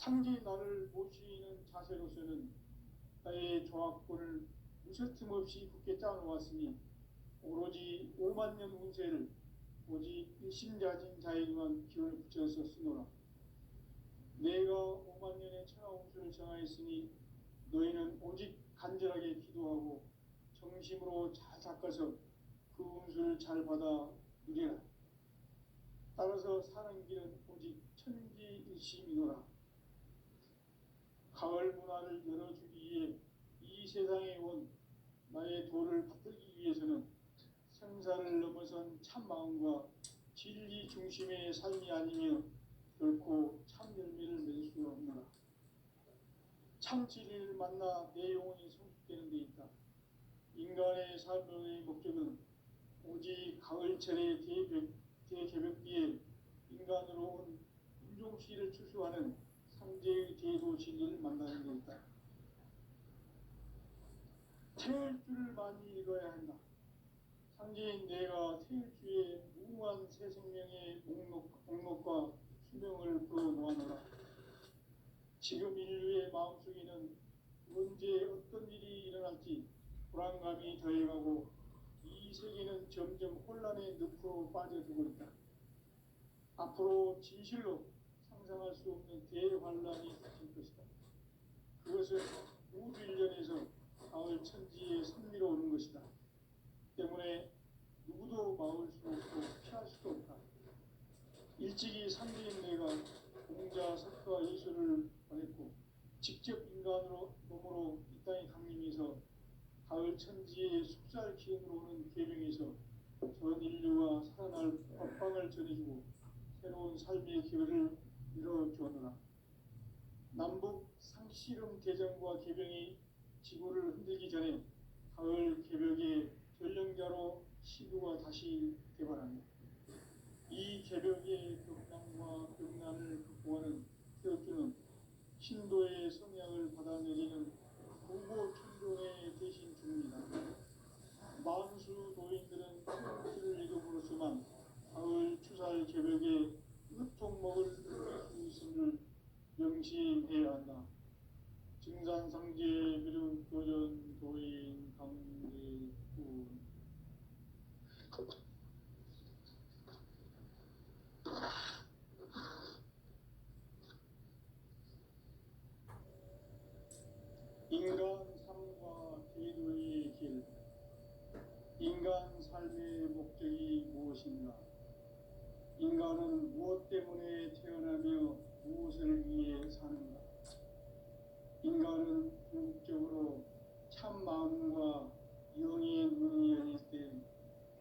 상지 나를 모시는 자세로서는 나의 종합권을 무셔틈 없이 굳게 짜놓았으니 오로지 5만 년 운세를 오직 일심자진 자에게만 기운을 붙여서 쓰노라. 내가 5만 년의 천하 운수를 정하였으니 너희는 오직 간절하게 기도하고 정심으로 잘 닦아서 그 운수를 잘 받아 누리라. 따라서 사는 길은 오직 천지일심이노라. 가을 문화를 열어주기 위해 이 세상에 온 나의 도를 받들기 위해서는 생사를 넘어선 참마음과 진리 중심의 삶이 아니며 결코 참 열매를 맺을 수 없노라. 참 진리를 만나 내 영혼이 성숙되는 데 있다. 인간의 삶의 목적은 오직 가을철의 대개벽기에 인간으로 온 인종시를 추수하는 상제의 제도 진리를 만나는 데 있다. 태일주를 많이 읽어야 한다. 상제인 내가 태일주의 무궁한 새 생명의 목록과 수명을 풀어놓아노라. 지금 인류의 마음속에는 언제 어떤 일이 일어날지 불안감이 더해가고 이 세계는 점점 혼란의 늪으로 빠져들고 있다. 앞으로 진실로 상상할 수 없는 대환란이 닥칠 것이다. 그것은 우주 일련에서 가을 천지의 선미로 오는 것이다. 때문에 누구도 막을 수 없고 피할 수도 없다. 일찍이 상제인 내가 공자, 석가, 예수를 보냈고 직접 인간으로 몸으로 이 땅에 강림해서 가을 천지의 숙살 기운으로 오는 계명에서 전 인류와 살아날 법방을 전해주고 새로운 삶의 기회를 열어주었노라. 남북 상씨름 대전과 개병이 지구를 흔들기 전에 가을 개벽의 전령자로 시구가 다시 개발합니다. 이 개벽의 벽난과 벽난을 극복하는 태극주는 신도의 성향을 받아내리는 부고천종의 대신 중입니다. 만수 도인들은 태극주를 이름으로서만 가을 추살 개벽의 으통목을 느낄 수 있음을 명심해야 한다. 증산상제 미륵도전 도인 강대군 인간 삶과 제도의 길. 인간 삶의 목적이 무엇인가? 인간은 무엇 때문에 태어나며 무엇을 위해 사는가? 인간은 궁극적으로 참 마음과 영의 문이 열릴 때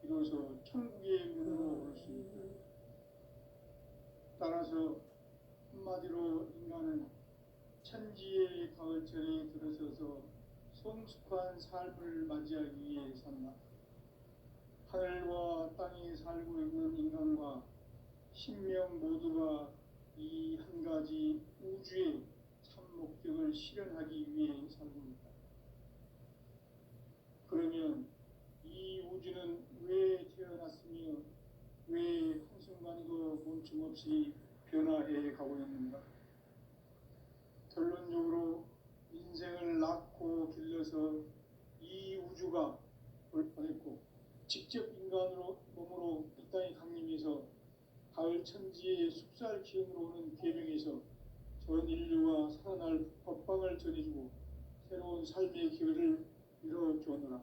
비로소 천국의 문으로 올 수 있다. 따라서 한마디로 인간은 천지의 가을철에 들어서서 성숙한 삶을 맞이하기 위해 산다. 하늘과 땅에 살고 있는 인간과 신명 모두가 이 한 가지 우주의 참 목적을 실현하기 위해 살고 있다. 그러면 이 우주는 왜 태어났으며 왜 한순간도 멈춤없이 변화해 가고 있는가? 결론적으로 인생을 낳고 길러서 이 우주가 올 뻔했고 직접 인간으로 몸으로 이 땅에 강림해서 가을 천지의 숙살 기운으로 오는 계명에서 전 인류와 살아날 법방을 전해주고 새로운 삶의 기회를 이뤄주었노라.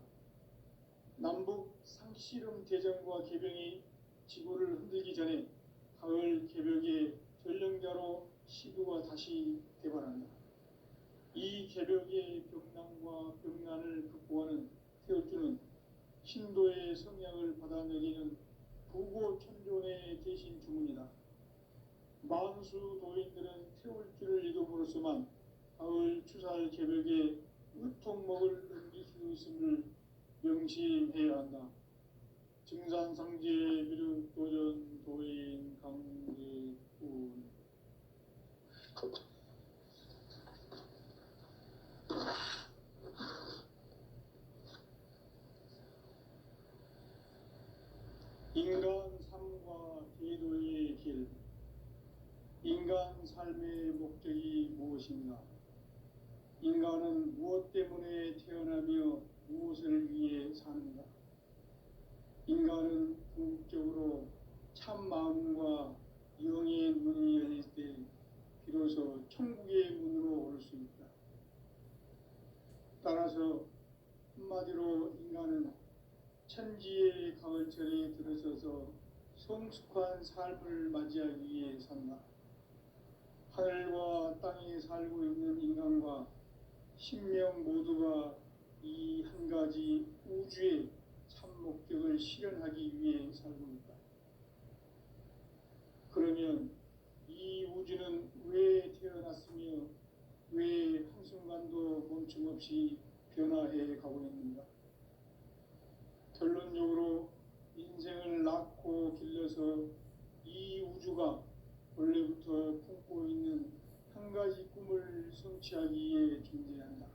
남북 상씨름 대전과 개병이 지구를 흔들기 전에 가을 개벽의 전령자로 시구가 다시 개발한다. 이 개벽의 벽난과 벽난을 극복하는 태극주는 신도의 성향을 받아내리는 부고천존의 대신 주문이다. 만수 도인들은 태울주를 이름으로서만 가을 추살 개벽의 으통목을 넘길 수 있음을 명심해야 한다. 증산상제 미륵도전 도인 강대군 인간 삶과 제도의 길. 인간 인간 삶의 목적이 무엇인가? 인간은 무엇 때문에 태어나며 무엇을 위해 사는가? 인간은 궁극적으로 참 마음과 영의 문이 열릴 때 비로소 천국의 문으로 올 수 있다. 따라서 한마디로 인간은 천지의 가을철에 들어서서 성숙한 삶을 맞이하기 위해 산다. 하늘과 땅에 살고 있는 인간과 신명 모두가 이 한 가지 우주의 참 목적을 실현하기 위해 살고 있다. 그러면 이 우주는 왜 태어났으며 왜 한순간도 멈춤없이 변화해 가고 있는가? 결론적으로 인생을 낳고 길러서 이 우주가 원래부터 품고 있는 한 가지 꿈을 성취하기 위해 존재한다.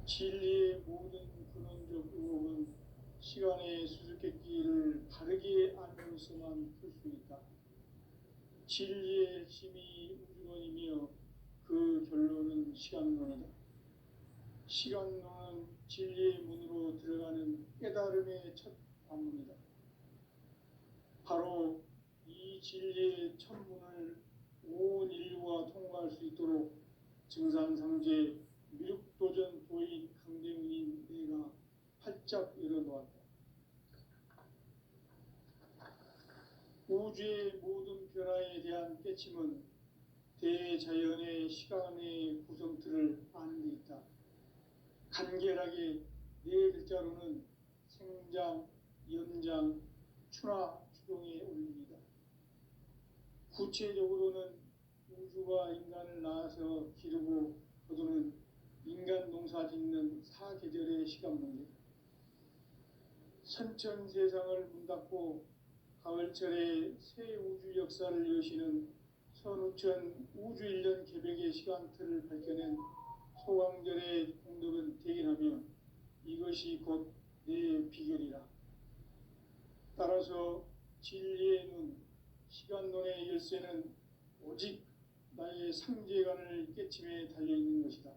진리의 모든 근원적 의혹은 시간의 수수께끼를 바르게 알면서만 풀 수 있다. 진리의 핵심이 우주론이며 그 결론은 시간론이다. 시간론은 진리의 문으로 들어가는 깨달음의 첫 관문이다. 바로 이 진리의 첫 문을 온 인류가 통과할 수 있도록 증산상제 미륵도전 도인 강대문인 내가 활짝 열어놓았다. 우주의 모든 변화에 대한 깨침은 대자연의 시간의 구성틀을 아는 데 있다. 간결하게 네 글자로는 생장, 연장, 추나 추동의 원리이다. 구체적으로는 우주가 인간을 낳아서 기르고 거두는 인간 농사 짓는 사계절의 시간 문제. 선천 세상을 문닫고 가을철에 새 우주 역사를 여시는 선우천 우주 1년 개벽의 시간틀을 밝혀낸 소강절의 공덕은 대견하며 이것이 곧 내 비결이라. 따라서 진리의 눈, 시간론의 열쇠는 오직 나의 상제관을 깨침에 달려있는 것이다.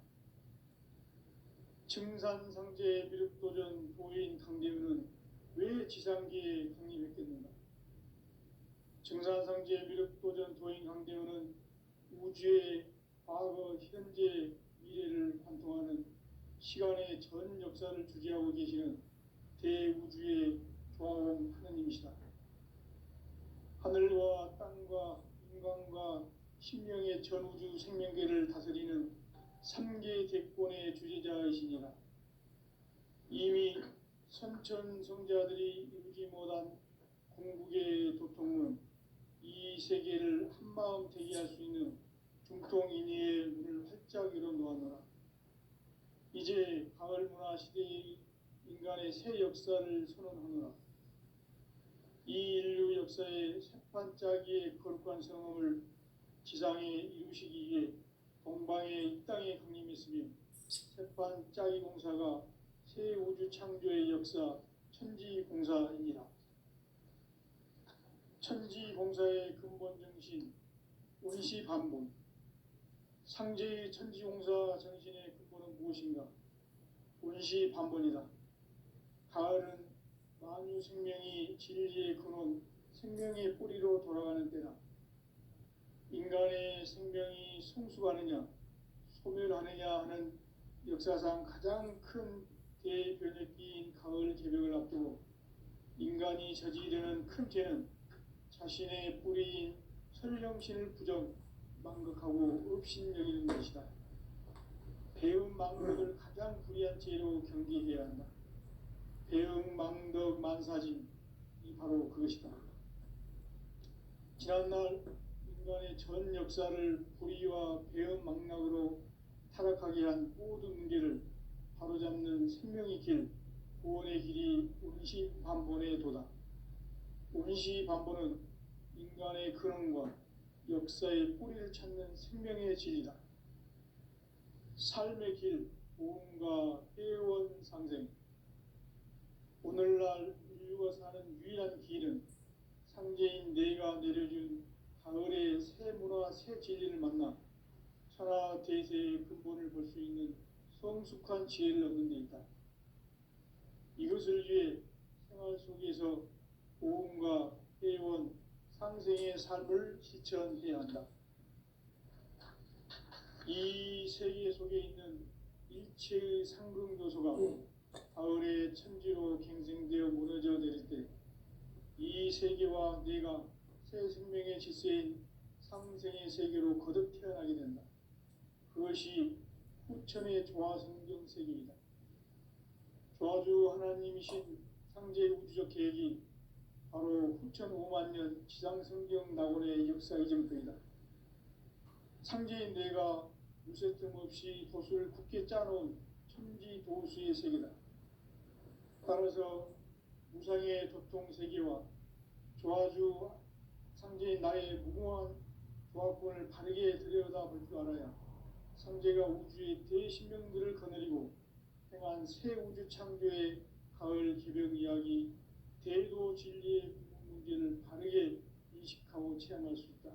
증산상제 미륵도전 도인 강대우는 왜 지상계에 강림했겠는가? 증산상제 미륵도전 도인 강대우는 우주의 과거, 현재, 미래를 관통하는 시간의 전 역사를 주재하고 계시는 대우주의 조화원 하느님이시다. 하늘과 땅과 인간과 신명의 전우주 생명계를 다스리는 3개 대권의 주제자이시니라. 이미 선천성자들이 이루지 못한 궁극의 도통은 이 세계를 한마음 되게 할 수 있는 중통인의의 문을 활짝 열어놓았노라. 이제 가을문화 시대의 인간의 새 역사를 선언하노라. 이 인류 역사의 새판짜기의 거룩한 성험을 지상에 이루시기 위해 동방에 이 땅에 강림했으며 새판짜기 공사가 새 우주 창조의 역사 천지공사이니라. 천지공사의 근본 정신 원시반본. 상제의 천지공사 정신의 근본은 무엇인가? 원시반본이다. 가을은 만유 생명이 진리의 근원, 생명의 뿌리로 돌아가는 때다. 인간의 생명이 성숙하느냐, 소멸하느냐 하는 역사상 가장 큰 대변혁기인 가을 개벽을 앞두고 인간이 저지르는 큰 죄는 자신의 뿌리인 설령신을 망각하고 업신여기는 것이다. 배움 망덕을 가장 불의한 죄로 경계해야 한다. 배움 망덕 만사진이 바로 그것이다. 지난날 인간의 전 역사를 불의와 배움 망락으로 타락하게 한 모든 문제를 바로잡는 생명의 길, 구원의 길이 원시반본의 도다. 원시반본은 인간의 근원과 역사의 뿌리를 찾는 생명의 진리다. 삶의 길, 보험과 회원상생. 오늘날 인류가 사는 유일한 길은 상제인 내가 내려준 가을의 새 새 진리를 만나 천하 대세의 근본을 볼 수 있는 성숙한 지혜를 얻는 데 있다. 이것을 위해 생활 속에서 보험과 회원, 상생의 삶을 실천해야 한다. 이 세계 속에 있는 일체의 상승 요소가 가을의 천지로 갱생되어 무너져 내릴 때 이 세계와 내가 새 생명의 질서인 상생의 세계로 거듭 태어나게 된다. 그것이 후천의 조화성경 세계이다. 조화주 하나님이신 상제의 우주적 계획이 바로 후천 5만 년 지상성경 낙원의 역사의 정표이다. 상제인 내가 무쇠 틈 없이 도수를 굳게 짜놓은 천지 도수의 세계다. 따라서 무상의 도통 세계와 조화주 상제인 나의 무궁한 조화권을 바르게 들여다볼 줄 알아야 상제가 우주의 대신명들을 거느리고 행한 새 우주 창조의 가을 기병 이야기, 대도 진리의 문제를 바르게 인식하고 체험할 수 있다.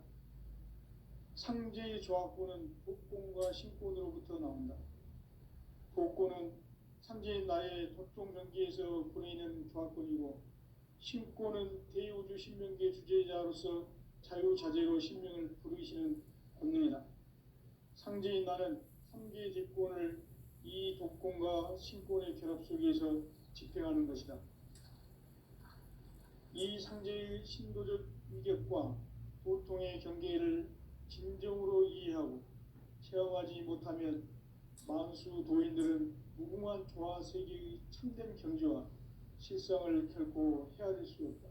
상제의 조화권은 복권과 신권으로부터 나온다. 복권은 상제인 나의 도통 전기에서 보내는 조화권이고, 신권은 대우주 신명계 주제자로서 자유자재로 신명을 부르시는 권능이다. 상제인 나는 3개의 대권을 이 독권과 신권의 결합 속에서 집행하는 것이다. 이 상제의 신도적 위격과 도통의 경계를 진정으로 이해하고 체험하지 못하면 만수 도인들은 무궁한 조화 세계의 참된 경지와 실상을 결코 헤아릴 수 없다.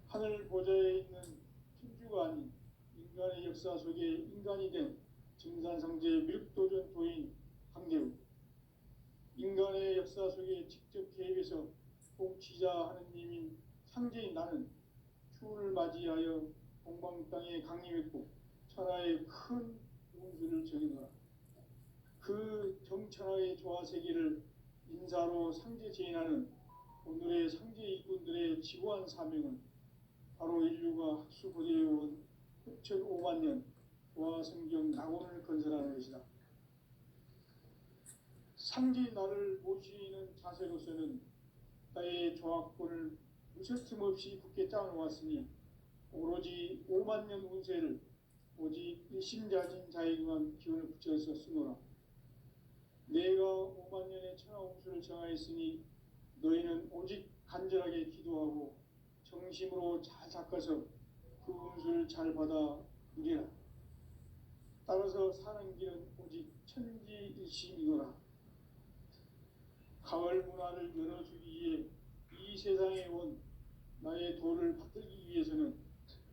하늘 보좌에 있는 천주가 아닌 인간의 역사 속에 인간이 된 증산상제의 미륵도전 도인 한계우, 인간의 역사 속에 직접 개입해서 통치자 하느님인 상제인 나는 추운을 맞이하여 동방 땅에 강림했고 천하의 큰 운수를 정해놓아 그 정천하의 조화세계를 인사로 상제 제인하는 오늘의 상제 일꾼들의 지고한 사명은 바로 인류가 학수고대해온 후천 5만 년 조화성경 낙원을 건설하는 것이다. 상제인 나를 모시는 자세로서는 나의 조화권을 무쇠틈 없이 굳게 짜놓았으니 오로지 5만 년 운세를 오직 일심자진 자에게만 기운을 붙여서 쓰노라. 내가 5만 년의 천하 운수를 정하였으니 너희는 오직 간절하게 기도하고 정심으로 잘 닦아서 그 운수를 잘 받아 누리라. 따라서 사는 길은 오직 천지일심이노라. 가을 문화를 열어주기 위해 이 세상에 온 나의 도를 받들기 위해서는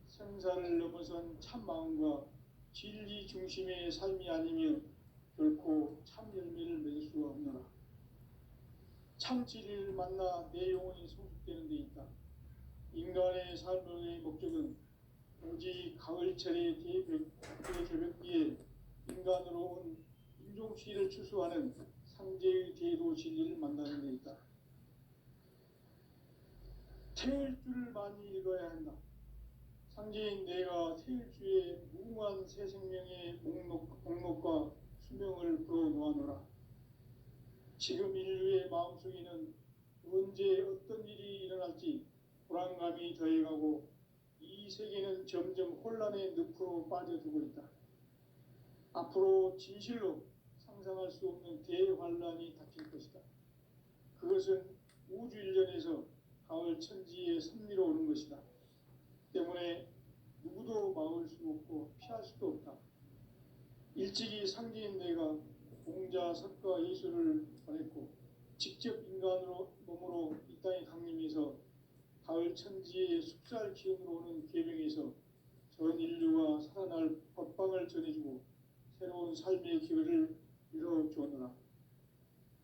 생사를 넘어선 참 마음과 진리 중심의 삶이 아니면 결코 참 열매를 맺을 수가 없노라. 참 진리를 만나 내 영혼이 성숙되는 데 있다. 인간의 삶의 목적은 오직 가을철의 대개벽기에 인간으로 온 인종시를 추수하는 상제의 대도 진리를 만나는 데 있다. 태일주를 많이 읽어야 한다. 상제인 내가 태일주의 무궁한 새 생명의 목록과 수명을 불어놓아노라. 지금 인류의 마음속에는 언제 어떤 일이 일어날지 불안감이 더해가고 이 세계는 점점 혼란의 늪으로 빠져들고 있다. 앞으로 진실로 상상할 수 없는 대환란이 닥칠 것이다. 그것은 우주 일련에서 가을 천지의 섭리로 오는 것이다. 때문에 누구도 막을 수 없고 피할 수도 없다. 일찍이 상제인 내가 공자, 석가, 예수를 보냈고 직접 인간으로 몸으로 이 땅에 강림해서 가을 천지의 숙살 기운으로 오는 계명에서 전 인류가 살아날 법방을 전해주고 새로운 삶의 기회를 이뤄주었노라.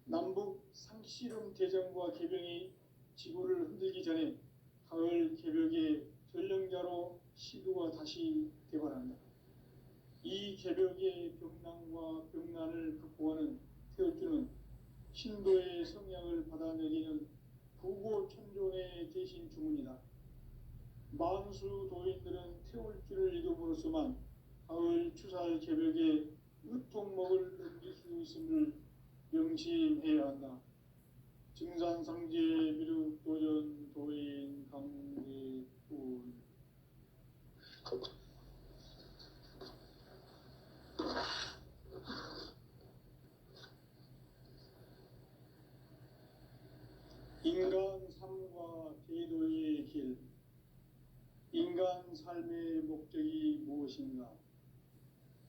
남북 상씨름 대전과 개병이 지구를 흔들기 전에 가을 개벽의 전령자로 시두가 다시 대발한다. 이 개벽의 병난과 병난을 극복하는 태어주는 신도의 성향을 받아내리는 부고천존의 대신 주문이다. 만수 도인들은 태울 줄을 이름으로서만 가을 추살 개벽에 으통목을 넘길 수 있음을 명심해야 한다. 증산상제 미륵 도전 도인 강대군. 인간 삶과 대도의 길. 인간 삶의 목적이 무엇인가?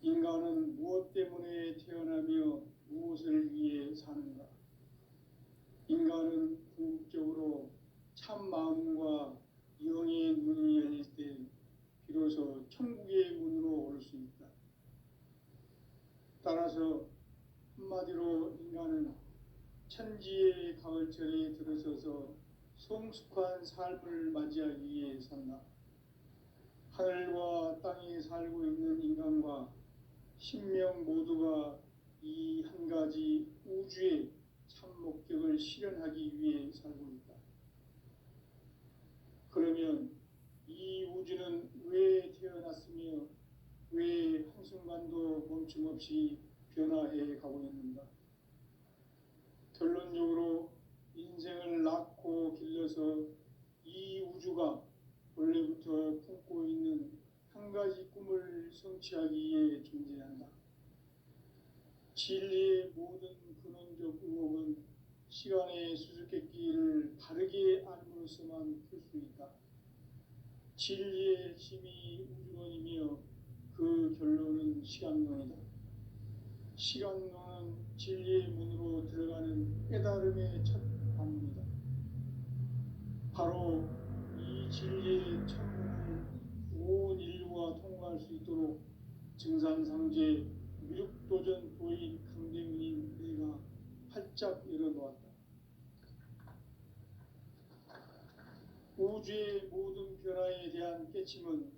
인간은 무엇 때문에 태어나며 무엇을 위해 사는가? 인간은 궁극적으로 참 마음과 영의 문이 열릴 때 비로소 천국의 문으로 올 수 있다. 따라서 한마디로 인간은 천지의 가을철에 들어서서 성숙한 삶을 맞이하기 위해 산다. 하늘과 땅에 살고 있는 인간과 신명 모두가 이 한 가지 우주의 참 목적을 실현하기 위해 살고 있다. 그러면 이 우주는 왜 태어났으며 왜 한순간도 멈춤없이 변화해 가고 있는가? 결론적으로 인생을 낳고 길러서 이 우주가 원래부터 품고 있는 한 가지 꿈을 성취하기 위해 존재한다. 진리의 모든 근원적 의혹은 시간의 수수께끼를 바르게 알므로써만 풀 수 있다. 진리의 핵심이 우주론이며 그 결론은 시간론이다. 시간론은 진리의 문으로 들어가는 깨달음의 첫 방문이다. 바로 이 진리의 천문을 온 인류가 통과할 수 있도록 증산상제 미륵도전 도인 강대문인 내가 활짝 열어놓았다. 우주의 모든 변화에 대한 깨침은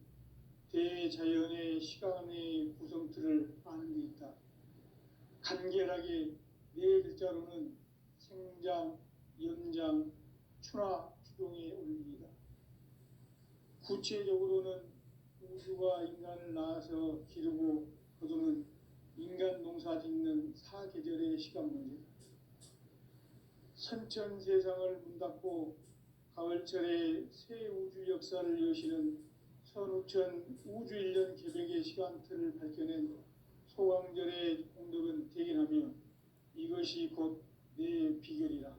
대자연의 시간의 구성틀을 아는 데 있다. 간결하게 네 글자로는 생장, 연장, 추나 추동의 원리이다. 구체적으로는 우주가 인간을 낳아서 기르고 거두는 인간 농사 짓는 사계절의 시간 문제다. 선천 세상을 문닫고 가을철에 새 우주 역사를 여시는 선우천 우주 1년 개벽의 시간틀을 밝혀낸 소강절의 공덕은 대견하며 이것이 곧 내 비결이라.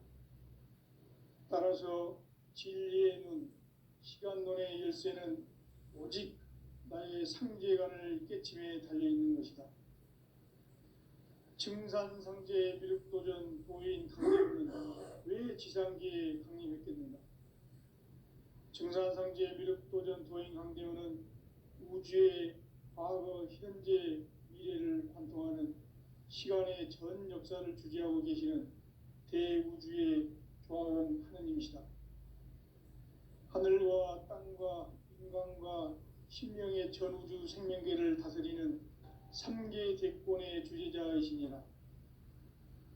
따라서 진리의 눈, 시간론의 열쇠는 오직 나의 상제관을 깨침에 달려있는 것이다. 증산상제 미륵도전 도인 강대문은 왜 지상계에 강림했겠는가? 증산상제 미륵도전 도인 강대문은 우주의 과거, 현재, 미래를 관통하는 시간의 전 역사를 주재하고 계시는 대우주의 조화원 하느님이시다. 하늘과 땅과 인간과 신명의 전우주 생명계를 다스리는 3계 대권의 주제자이시니라.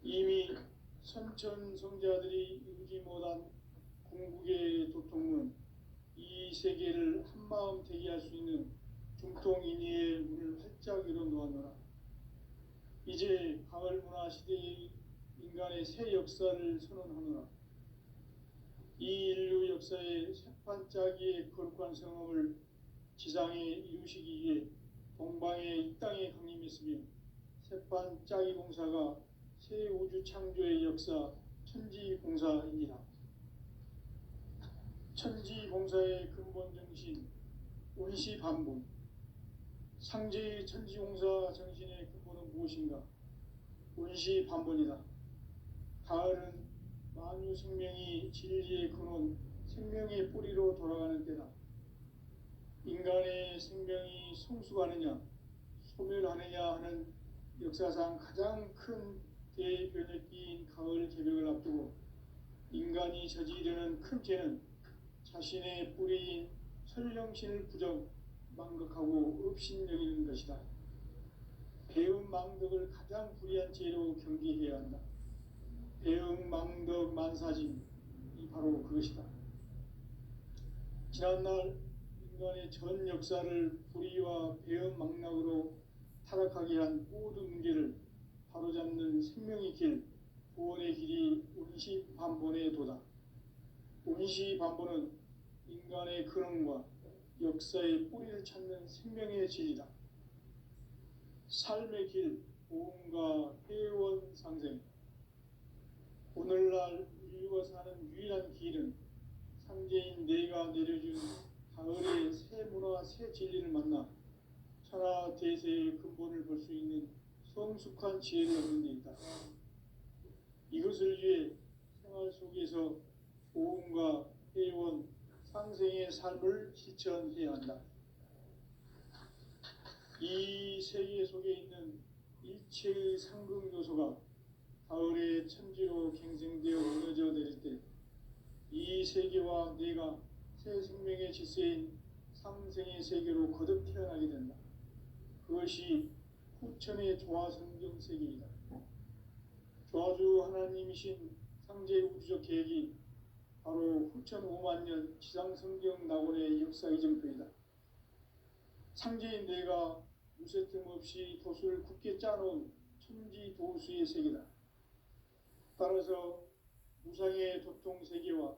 이미 선천성자들이 이루지 못한 궁극의 도통은 이 세계를 한마음 되게 할 수 있는 중통인의의 문을 활짝 열어놓았노라. 이제 가을 문화 시대의 인간의 새 역사를 선언하노라. 이 인류 역사의 새판짜기의 거룩한 성험을 지상에 이루시기 위해 동방의 이 땅에 강림했으며 새판짜기 공사가 새 우주 창조의 역사 천지공사이니라. 천지공사의 근본 정신 운시반분. 상제의 천지공사 정신의 근본은 무엇인가? 운시반분이다. 가을은 만유 생명이 진리의 근원, 생명의 뿌리로 돌아가는 때다. 인간의 생명이 성숙하느냐, 소멸하느냐 하는 역사상 가장 큰 대변혁기인 가을 개벽을 앞두고 인간이 저지르는 큰 죄는 자신의 뿌리인 설령신을 부정, 망극하고 업신여기는 것이다. 배움 망덕을 가장 불의한 죄로 경계해야 한다. 배움 망덕 만사짐이 바로 그것이다. 지난날 인간의 전 역사를 불의와 배은망락으로 타락하게 한 모든 문제를 바로잡는 생명의 길, 구원의 길이 운시반본의 도다. 운시반본은 인간의 근원과 역사의 뿌리를 찾는 생명의 진리다. 삶의 길, 보험과 회원 상생. 오늘날 인류가 사는 유일한 길은 상제인 내가 내려준 가을의 새 문화, 새 진리를 만나 천하 대세의 근본을 볼 수 있는 성숙한 지혜를 얻는 데 있다. 이것을 위해 생활 속에서 보험과 회원, 상생의 삶을 실천해야 한다. 이 세계 속에 있는 일체의 상극 요소가 가을의 천지로 갱생되어 무너져 내릴 때 이 세계와 내가 새 생명의 질서인 상생의 세계로 거듭 태어나게 된다. 그것이 후천의 조화성경 세계이다. 조화주 하나님이신 상제 우주적 계획이 바로 후천 5만 년 지상성경 낙원의 역사 이정표이다. 상제인 내가 무쇠틈 없이 도수를 굳게 짜놓은 천지 도수의 세계다. 따라서 무상의 도통 세계와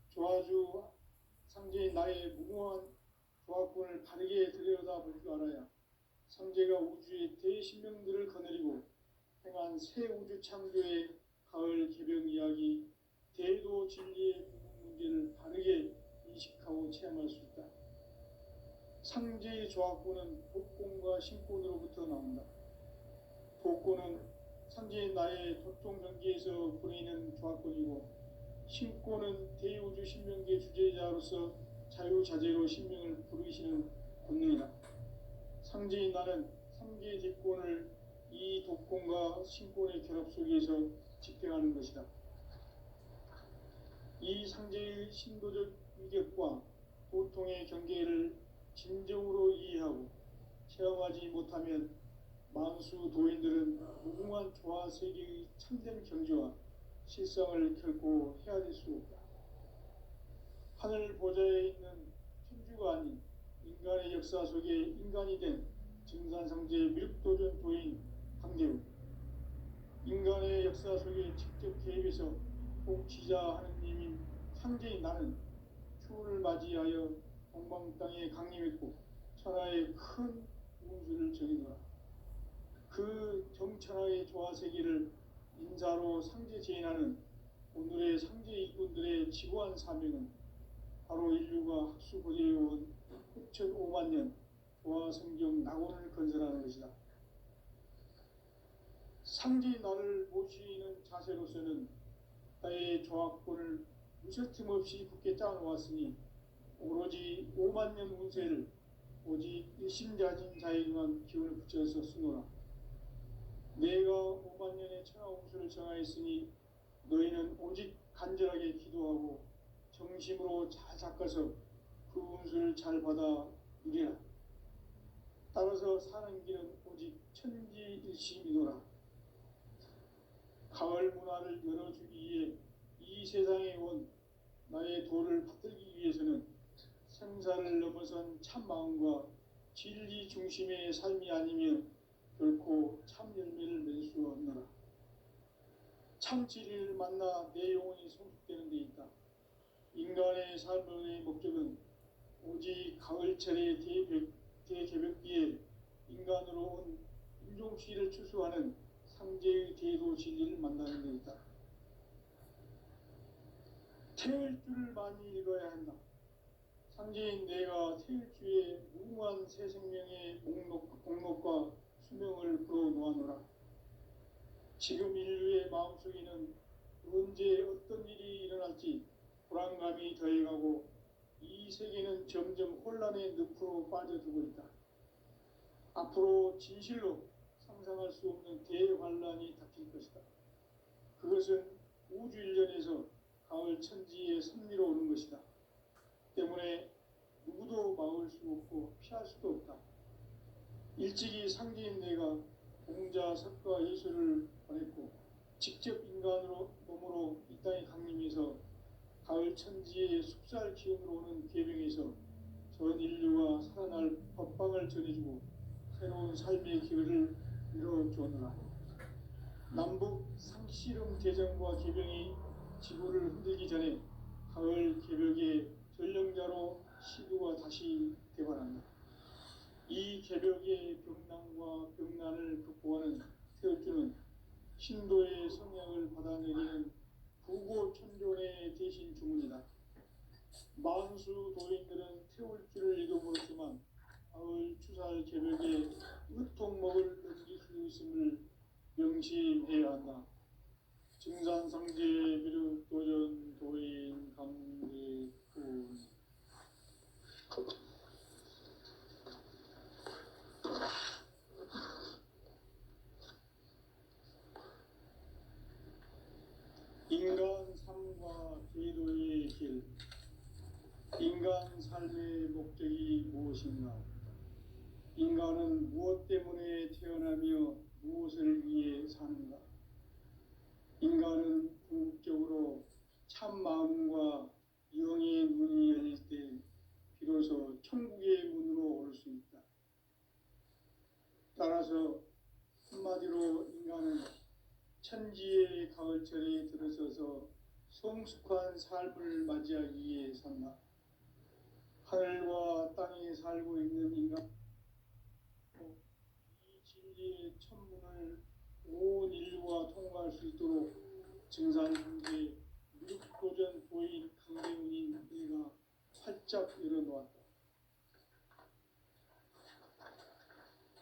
조화주 상제인 나의 무궁한 조화권을 바르게 들여다볼 줄 알아야 상제가 우주의 대신명들을 거느리고 행한 새 우주 창조의 가을 개병 이야기, 대도 진리의 문제를 바르게 인식하고 체험할 수 있다. 상제의 조화권은 복권과 신권으로부터 나온다. 복권은 상제의 나의 도통 경계에서 보내는 조화권이고, 신권은 대우주 신명계 주제자로서 자유자재로 신명을 부르시는 권능이다. 상제인 나는 3개의 뒷권을 이 독권과 신권의 결합 속에서 집행하는 것이다. 이 상제의 신도적 위격과 도통의 경계를 진정으로 이해하고 체험하지 못하면 만수 도인들은 무궁한 조화 세계의 참된 경지와 실상을 결코 헤아릴 수 없다. 하늘 보좌에 있는 천주가 아닌 인간의 역사 속에 인간이 된 증산상제의 밀도전 도인 강대우, 인간의 역사 속에 직접 개입해서 통치자 하느님인 상제인 나는 추운을 맞이하여 동방 땅에 강림했고 천하의 큰 운수를 정해놓아 그 정천하의 조화세계를 인사로 상제 제인하는 오늘의 상제 일꾼들의 지고한 사명은 바로 인류가 학수고대해온 후천 5만 년 조화성경 낙원을 건설하는 것이다. 상제인 나를 모시는 자세로서는 나의 조화권을 무쇠틈 없이 굳게 짜놓았으니 오로지 5만 년 운세를 오직 일심자진 자에게만 기운을 붙여서 쓰노라. 내가 5만 년의 천하 운수를 정하였으니 너희는 오직 간절하게 기도하고 정심으로 잘 닦아서 그 운수를 잘 받아 누리라. 따라서 사는 길은 오직 천지일심이노라. 가을 문화를 열어주기 위해 이 세상에 온 나의 도를 받들기 위해서는 생사를 넘어선 참 마음과 진리 중심의 삶이 아니면 결코 참 열매를 맺을 수 없노라. 참 진리를 만나 내 영혼이 성숙되는 데 있다. 인간의 삶의 목적은 오직 가을철의 대개벽기에 인간으로 온 인종시를 추수하는 상제의 대도 진리를 만나는 데 있다. 태일주를 많이 읽어야 한다. 상제인 내가 태일주의 무궁한 새 생명의 목록과 수명을 풀어놓아노라. 지금 인류의 마음속에는 언제 어떤 일이 일어날지 불안감이 더해가고 이 세계는 점점 혼란의 늪으로 빠져들고 있다. 앞으로 진실로 상상할 수 없는 대환란이 닥칠 것이다. 그것은 우주 일련에서 가을 천지의 섭리로 오는 것이다. 때문에 누구도 막을 수 없고 피할 수도 없다. 일찍이 상제인 내가 공자, 석가, 예수를 보냈고 직접 인간으로 몸으로 이 땅에 강림해서 가을 천지의 숙살 기운으로 오는 계명에서 전 인류가 살아날 법방을 전해주고 새로운 삶의 기회를 열어주느라. 남북 상씨름 대전과 개병이 지구를 흔들기 전에 가을 개벽의 전령자로 시도가 다시 되관한다. 이 개벽의 병난과 병난을 극복하는 태엽주는 신도의 성향을 받아내리는 부고천존의 대신 주문이다. 만수 도인들은 태울주를 읽어보았지만 가을 추살 개벽에 으통먹을 넘길 수 있음을 명심해야 한다. 증산상제 비륵 도전 도인 강대군. 인간 삶과 제도의 길. 인간 삶의 목적이 무엇인가? 인간은 무엇 때문에 태어나며 무엇을 위해 사는가? 인간은 궁극적으로 참 마음과 영의 문이 열릴 때 비로소 천국의 문으로 올 수 있다. 따라서 한마디로 인간은 천지의 가을철에 들어서서 성숙한 삶을 맞이하기 위해 산다. 하늘과 땅에 살고 있는 인간, 이 진리의 천문을 온 인류가 통과할 수 있도록 증산상제 미륵도전 도인 강대훈인 내가 활짝 열어놓았다.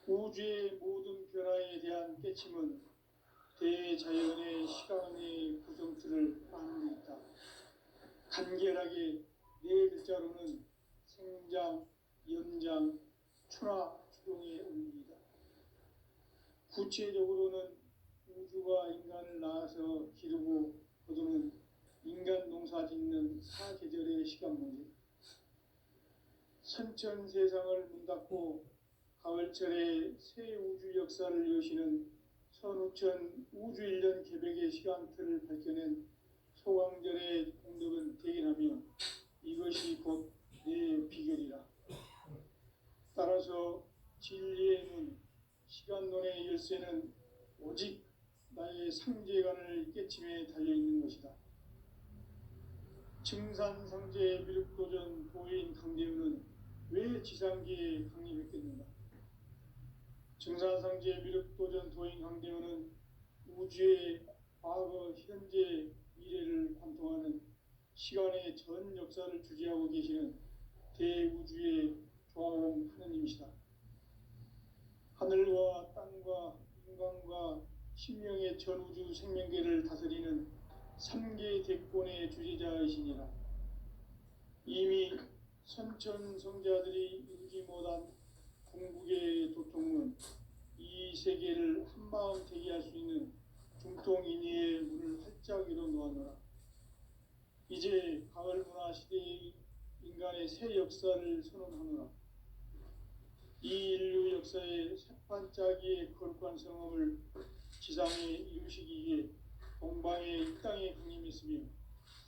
우주의 모든 변화에 대한 깨침은 대자연의 시간의 구성틀을 안고 있다. 간결하게 네 글자로는 생장, 연장, 추나 추동의 원리이다. 구체적으로는 우주가 인간을 낳아서 기르고 거두는 인간 농사 짓는 사계절의 시간 문제. 선천 세상을 문 닫고 가을철에 새 우주 역사를 여시는 선우천 우주 1년 개벽의 시간틀을 밝혀낸 소강절의 공덕은 대견하며 이것이 곧 내 비결이라. 따라서 진리의 문, 시간론의 열쇠는 오직 나의 상제관을 깨침에 달려있는 것이다. 증산상제 미륵도전 도인 강대훈은 왜 지상계에 강림했겠는가? 증산상제 미륵도전 도인 강대훈은 우주의 과거, 현재, 미래를 관통하는 시간의 전 역사를 주재하고 계시는 대우주의 조화공 하느님이시다. 하늘과 땅과 인간과 신명의 전우주 생명계를 다스리는 3계 대권의 주재자이시니라. 이미 선천성자들이 이루지 못한 궁극의 도통문, 이 세계를 한마음 되게 할 수 있는 중통인의의 문을 활짝 열어놓았노라. 이제 가을 문화 시대의 인간의 새 역사를 선언하노라. 이 인류 역사의 새판짜기의 거룩한 성험을 지상에 이루시기 위해 동방의 이 땅에 강림했으며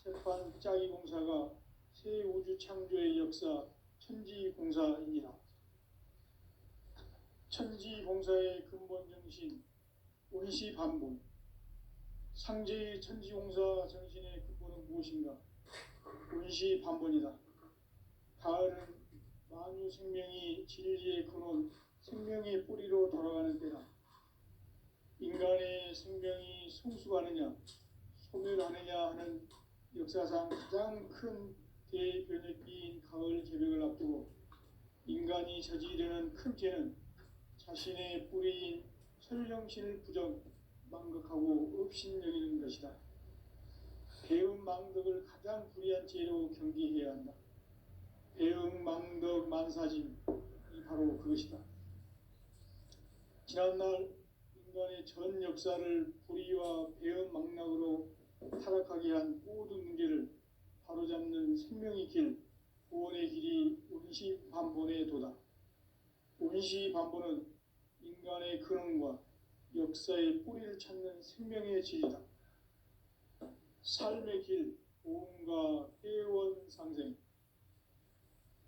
새판짜기 공사가 새 우주 창조의 역사 천지공사이니라. 천지공사의 근본 정신 원시반본. 상제의 천지공사 정신의 근본은 무엇인가? 원시반본이다. 가을은 만유 생명이 진리의 근원, 생명의 뿌리로 돌아가는 때다. 인간의 생명이 성숙하느냐, 소멸하느냐 하는 역사상 가장 큰 대변혁기인 가을 개벽을 앞두고 인간이 저지르는 큰 죄는 자신의 뿌리인 설령신을 부정, 망극하고 업신여기는 것이다. 배움 망덕을 가장 불의한 죄로 경계해야 한다. 배움 망덕 만사짐이 바로 그것이다. 지난날 인간의 전 역사를 불의와 배움 망락으로 타락하게 한 모든 문제를 바로잡는 생명의 길, 구원의 길이 원시반본의 도다. 원시반본은 인간의 근원과 역사의 뿌리를 찾는 생명의 질이다. 삶의 길, 보험과 회원상생.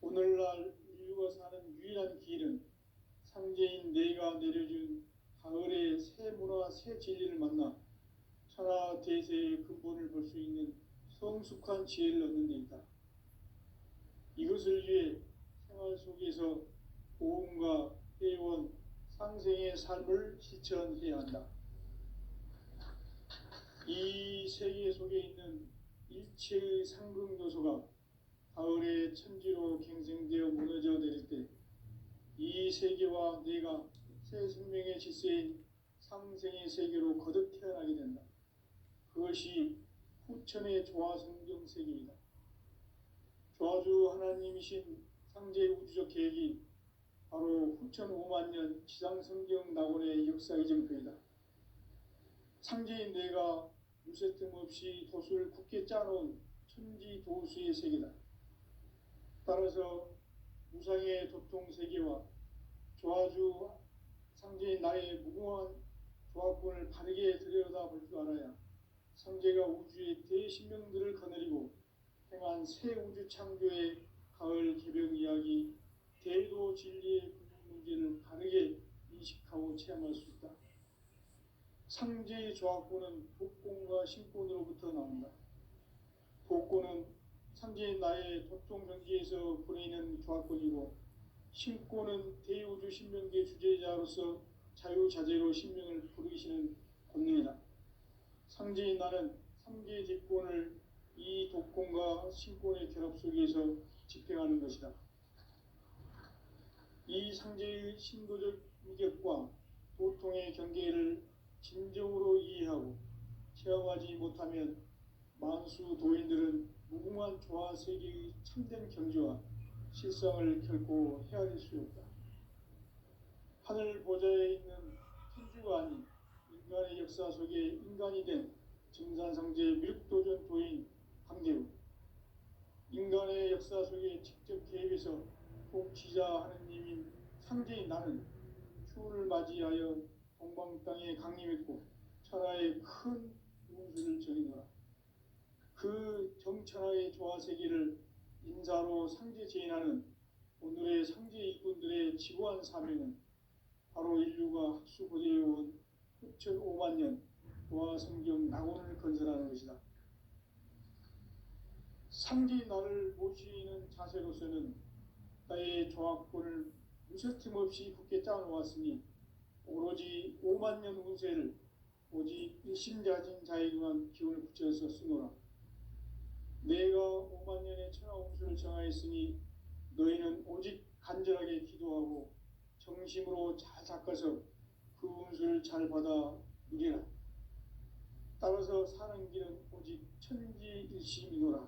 오늘날 인류가 사는 유일한 길은 상제인 내가 내려준 가을의 새 문화, 새 진리를 만나 천하 대세의 근본을 볼 수 있는 성숙한 지혜를 얻는 데 있다. 이것을 위해 생활 속에서 고음과 회원, 상생의 삶을 실천해야 한다. 이 세계 속에 있는 일체의 상극 요소가 가을의 천지로 갱생되어 무너져 내릴 때 이 세계와 내가 새 생명의 질서인 상생의 세계로 거듭 태어나게 된다. 그것이 후천의 조화성경 세계이다. 조화주 하나님이신 상제의 우주적 계획이 바로 후천 5만 년 지상성경 낙원의 역사 이정표이다. 상제인 내가 무쇠 틈 없이 도수를 굳게 짜놓은 천지 도수의 세계다. 따라서 무상의 도통 세계와 조화주 상제인 나의 무궁한 조합권을 바르게 들여다볼 줄 알아야 상제가 우주의 대신명들을 거느리고 행한 새 우주 창조의 가을 개벽 이야기, 대도 진리의 문제를 바르게 인식하고 체험할 수 있다. 상제의 조합권은 복권과 신권으로부터 나온다. 복권은 상제인 나의 도통 경지에서 보내는 조합권이고, 신권은 대우주 신명계 주제자로서 자유자재로 신명을 부르시는 권능이다. 상제인 나는 상계 뒷권을 이 독권과 신권의 결합 속에서 집행하는 것이다. 이 상제의 신도적 위격과 도통의 경계를 진정으로 이해하고 체험하지 못하면 만수 도인들은 무궁한 조화 세계의 참된 경지와 실상을 결코 헤아릴 수 없다. 하늘 보좌에 있는 천주가 아닌 인간의 역사 속에 인간이 된 증산상제 미륵도전 도인 강대우, 인간의 역사 속에 직접 개입해서 통치자 하느님인 상제인 나는 추운을 맞이하여 동방 땅에 강림했고 천하의 큰 운수를 정의노라. 그 정천하의 조화세계를 인사로 상제 제인하는 오늘의 상제 일꾼들의 지구한 사명은 바로 인류가 학수고대해온 후천 5만 년 조화성경 낙원을 건설하는 것이다. 상제인 나를 모시는 자세로서는 나의 조합권을 무쇠틈 없이 굳게 짜놓았으니 오로지 5만 년 운세를 오직 일심자진 자에게만 기운을 붙여서 쓰노라. 내가 5만 년의 천하 운수를 정하였으니 너희는 오직 간절하게 기도하고 정심으로 잘 닦아서 그 운수를 잘 받아 누리라. 따라서 사는 길은 오직 천지일심이노라.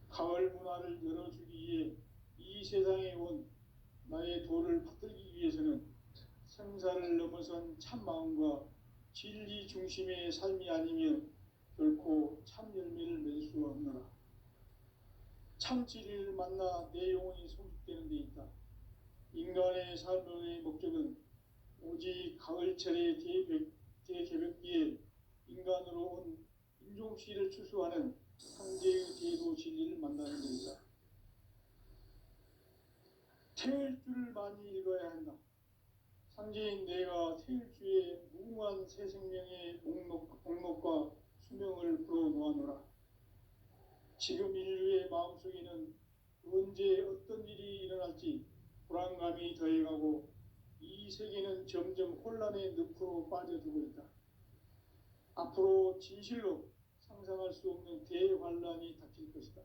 가을 문화를 열어주기 위해 이 세상에 온 나의 도를 받들기 위해서는 생사를 넘어선 참 마음과 진리 중심의 삶이 아니면 결코 참 열매를 맺을 수 없노라. 참 진리를 만나 내 영혼이 성숙되는 데 있다. 인간의 삶의 목적은 오직 가을철의 대개벽기에 인간으로 온 인종시를 추수하는 상제의 대도 진리를 만나는 데 있다. 태일주를 많이 읽어야 한다. 상제인 내가 태일주의 무궁한 새 생명의 목록과 수명을 불어놓아노라. 지금 인류의 마음속에는 언제 어떤 일이 일어날지 불안감이 더해가고 이 세계는 점점 혼란의 늪으로 빠져들고 있다. 앞으로 진실로 상상할 수 없는 대환란이 닥칠 것이다.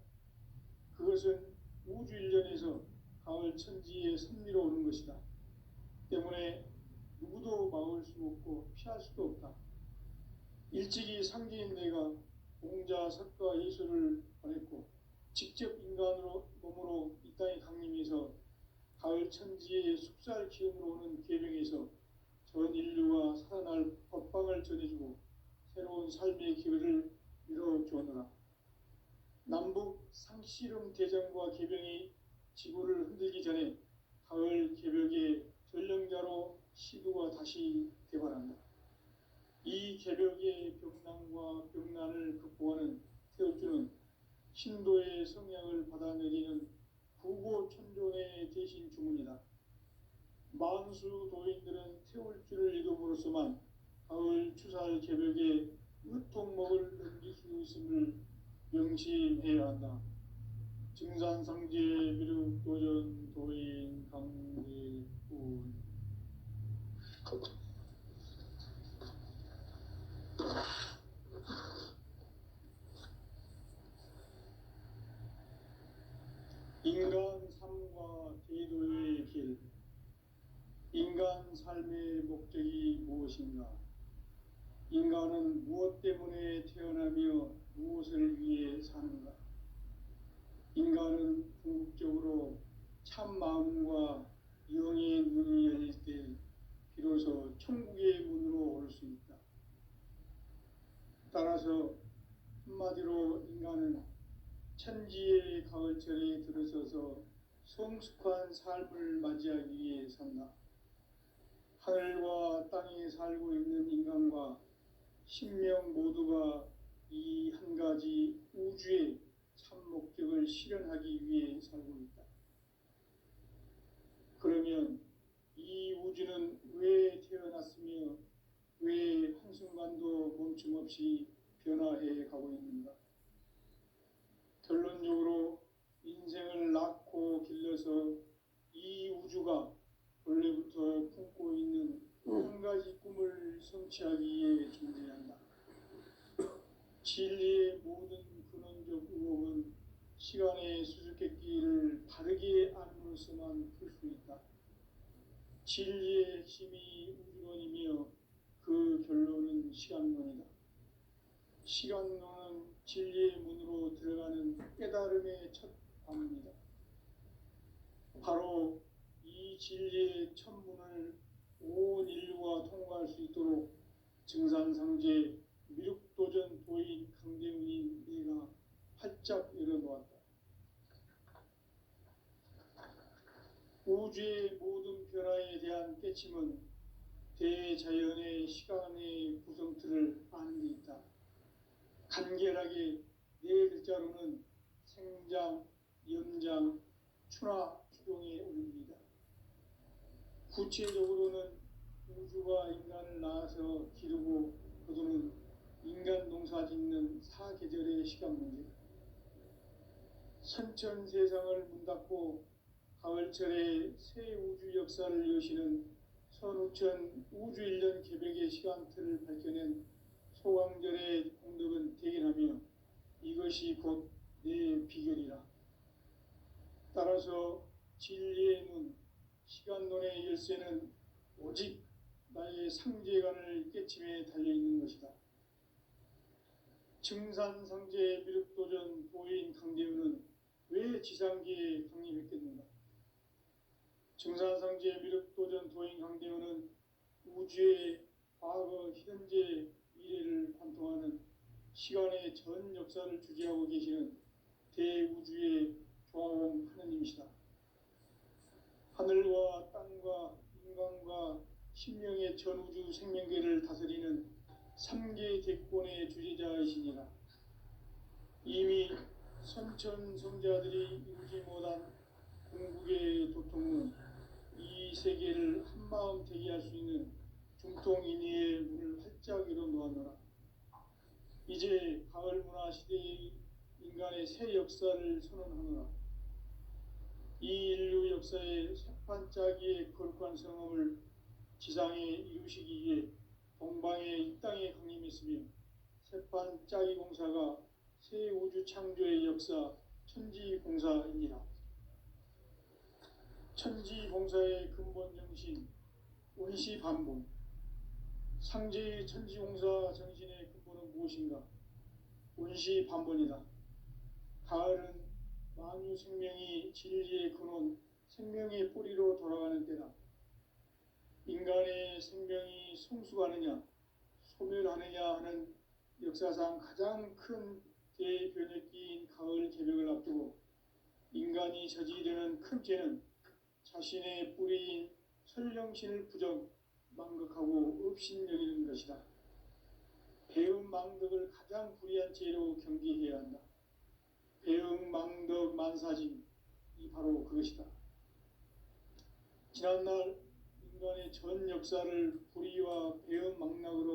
그것은 우주 일련에서 가을 천지의 섭리로 오는 것이다. 때문에 누구도 막을 수 없고 피할 수도 없다. 일찍이 상제인 내가 공자, 석가, 예수를 보냈고 직접 인간으로 몸으로 이 땅에 강림해서 가을 천지의 숙살 기운으로 오는 계명에서 전 인류가 살아날 법방을 전해주고 새로운 삶의 기회를 이뤄주었노라. 남북 상씨름 대전과 개병이 지구를 흔들기 전에 가을 개벽의 전령자로 시두가 다시 개발한다. 이 개벽의 병난과 병난을 극복하는 태엽주는 신도의 성향을 받아내리는 구고천존의 대신 주문이다. 만수 도인들은 태울 줄을 읽음으로써만 가을 추살 개벽에 으통목을 넘길 수 있음을 명심해야 한다. 증산상제 미륵도전 도인 강대훈. 인간 삶과 대도의 길. 인간 삶의 목적이 무엇인가? 인간은 무엇 때문에 태어나며 무엇을 위해 사는가? 인간은 궁극적으로 참 마음과 영의 문이 열릴 때 비로소 천국의 문으로 올 수 있다. 따라서 한마디로 인간은 천지의 가을철에 들어서서 성숙한 삶을 맞이하기 위해 산다. 하늘과 땅에 살고 있는 인간과 신명 모두가 이 한 가지 우주의 참 목적을 실현하기 위해 살고 있다. 그러면 이 우주는 왜 태어났으며 왜 한순간도 멈춤없이 변화해 가고 있는가? 결론적으로 인생을 낳고 길러서 이 우주가 원래부터 품고 있는 한 가지 꿈을 성취하기 위해 존재한다. 진리의 모든 근원적 의혹은 시간의 수수께끼를 바르게 알므로써만 풀 수 있다. 진리의 핵심이 우주론이며 그 결론은 시간론이다. 시간론은 진리의 문으로 들어가는 깨달음의 첫 관문이다. 바로 이 진리의 첫 문을 온 인류가 통과할 수 있도록 증산상제 미륵도전 도인 강대훈이 내가 활짝 열어놓았다. 우주의 모든 변화에 대한 깨침은 대자연의 시간의 구성틀을 아는 데 있다. 간결하게 네 글자로는 생장, 연장, 추나 추동의 원리이다. 구체적으로는 우주가 인간을 낳아서 기르고 거두는 인간 농사 짓는 사계절의 시간 문제다. 선천 세상을 문 닫고 가을철에 새 우주 역사를 여시는 선우천 우주 1년 개벽의 시간틀을 밝혀낸 소강절의 공덕은 대견하며 이것이 곧 내 비결이라. 따라서 진리의 문, 시간론의 열쇠는 오직 나의 상제관을 깨침에 달려있는 것이다. 증산상제 미륵도전 도인 강대훈은 왜 지상계에 강림했겠는가? 증산상제 미륵도전 도인 강대훈은 우주의 과거, 현재, 미래를 관통하는 시간의 전 역사를 주재하고 계시는 대우주의 조화원 하느님이시다. 하늘과 땅과 인간과 신명의 전우주 생명계를 다스리는 3계 대권의 주재자이시니라. 이미 선천성자들이 이루지 못한 궁극의 도통은 이 세계를 한마음 되게 할 수 있는 중통인의의 문을 활짝 열어놓았노라. 이제 가을 문화 시대의 인간의 새 역사를 선언하노라. 이 인류 역사의 새판짜기의 거룩한 성험을 지상에 이루시기 위해 동방의 이 땅에 강림했으며 새판짜기 공사가 새 우주 창조의 역사 천지공사이니라. 천지공사의 근본 정신 원시반복. 상제의 천지공사 정신의 근본은 무엇인가? 원시반복이다. 가을은 만유 생명이 진리의 근원, 생명의 뿌리로 돌아가는 때다. 인간의 생명이 성숙하느냐, 소멸하느냐 하는 역사상 가장 큰 대변혁기인 가을 개벽을 앞두고 인간이 저지르는 큰 죄는 자신의 뿌리인 설령신을 부정, 망극하고 업신여기는 것이다. 배음 망덕을 가장 불의한 죄로 경계해야 한다. 배음 망덕 만사진, 이 바로 그것이다. 지난날 인간의 전 역사를 불의와 배은망락으로